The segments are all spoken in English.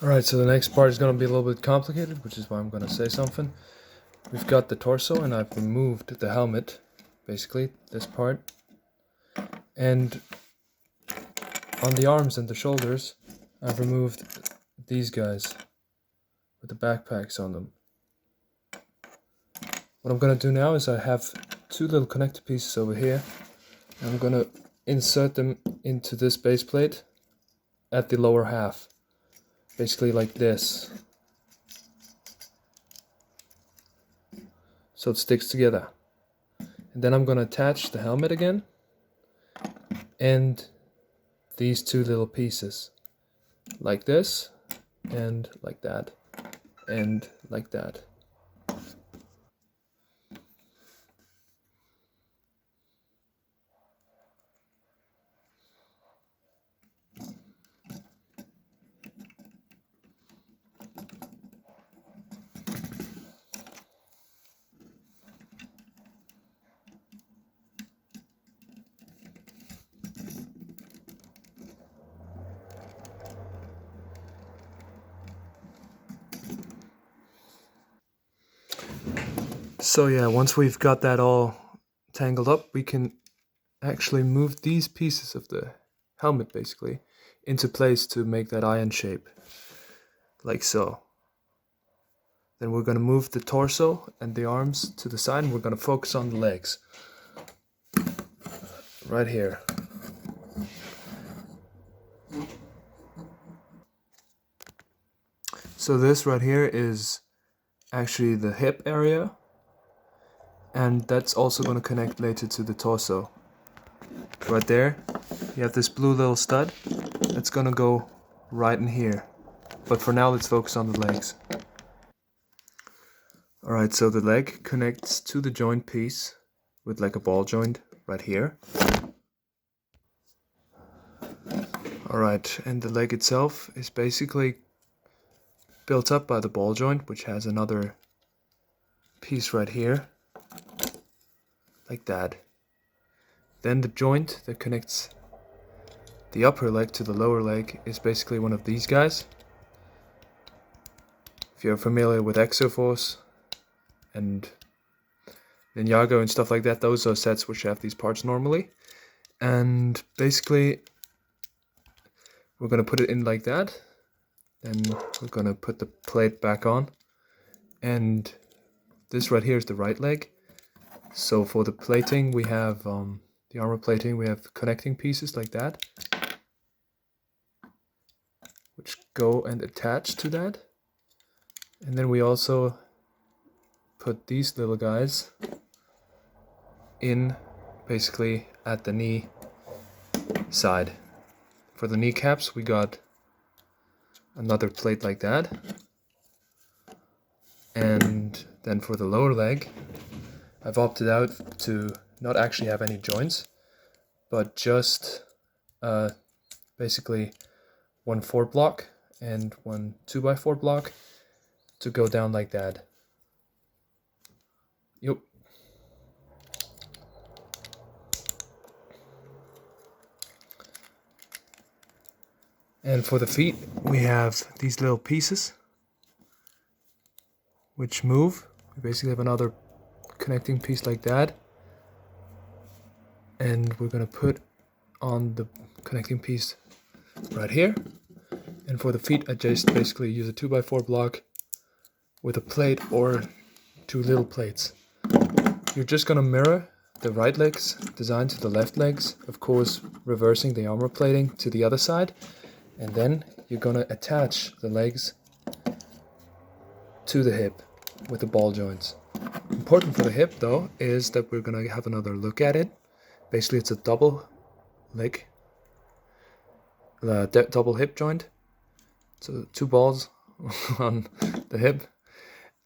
Alright, so the next part is going to be a little bit complicated, which is why I'm going to say something. We've got the torso, and I've removed the helmet, basically, this part. And on the arms and the shoulders, I've removed these guys with the backpacks on them. What I'm going to do now is I have two little connector pieces over here, and I'm going to insert them into this base plate at the lower half. Basically like this. So it sticks together. And then I'm going to attach the helmet again and these two little pieces. Like this and like that and like that. So yeah, once we've got that all tangled up, we can actually move these pieces of the helmet basically into place to make that iron shape, like so. Then we're going to move the torso and the arms to the side, and we're going to focus on the legs. Right here. So this right here is actually the hip area, and that's also going to connect later to the torso. Right there, you have this blue little stud that's going to go right in here. But for now, let's focus on the legs. Alright, so the leg connects to the joint piece with like a ball joint right here. Alright, and the leg itself is basically built up by the ball joint, which has another piece right here, like that. Then the joint that connects the upper leg to the lower leg is basically one of these guys. If you're familiar with Exoforce and Ninjago and stuff like that, those are sets which have these parts normally. And basically, we're going to put it in like that. Then we're going to put the plate back on. And this right here is the right leg. So for the plating, we have the armor plating, we have connecting pieces like that, which go and attach to that. And then we also put these little guys in basically at the knee side. For the kneecaps, we got another plate like that. And then for the lower leg, I've opted out to not actually have any joints, but just basically one 4 block and one 2x4 block to go down like that. Yep. And for the feet, we have these little pieces which move. We basically have another connecting piece like that. And we're going to put on the connecting piece right here. And for the feet, I just basically use a 2x4 block with a plate or two little plates. You're just going to mirror the right legs design to the left legs, of course reversing the armor plating to the other side. And then you're going to attach the legs to the hip with the ball joints. Important for the hip though is that we're going to have another look at it. Basically it's a double leg, double hip joint. So 2 balls on the hip.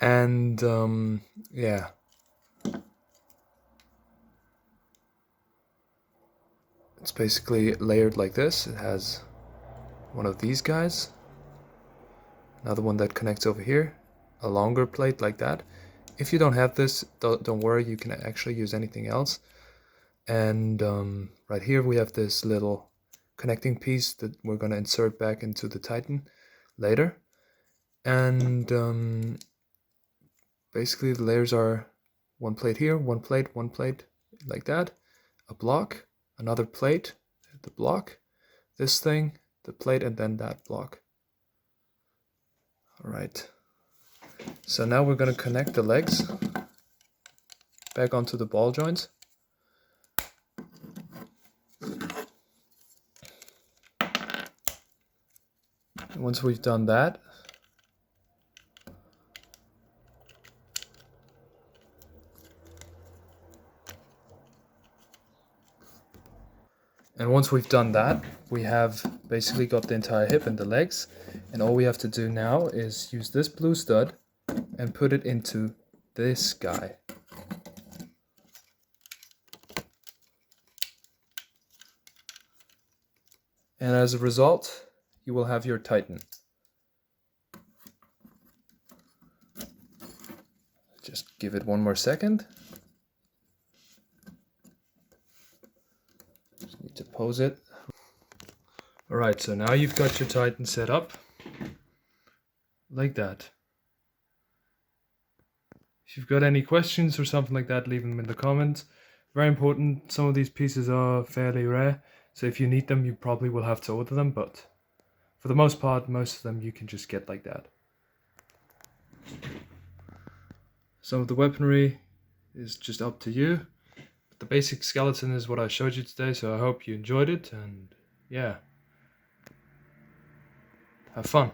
And yeah. It's basically layered like this. It has one of these guys, another one that connects over here, a longer plate like that. If you don't have this, don't worry, you can actually use anything else. And right here we have this little connecting piece that we're going to insert back into the Titan, later. And basically the layers are one plate here, one plate, like that, a block, another plate, the block, this thing, the plate, and then that block. All right. So now we're going to connect the legs back onto the ball joints. And once we've done that, we have basically got the entire hip and the legs, and all we have to do now is use this blue stud and put it into this guy. And as a result, you will have your Titan. Just give it one more second. Just need to pose it. Alright, so now you've got your Titan set up like that. If you've got any questions or something like that, leave them in the comments. Very important, some of these pieces are fairly rare, so if you need them you probably will have to order them, but for the most part, most of them you can just get like that. Some of the weaponry is just up to you. But the basic skeleton is what I showed you today, so I hope you enjoyed it, and yeah, have fun.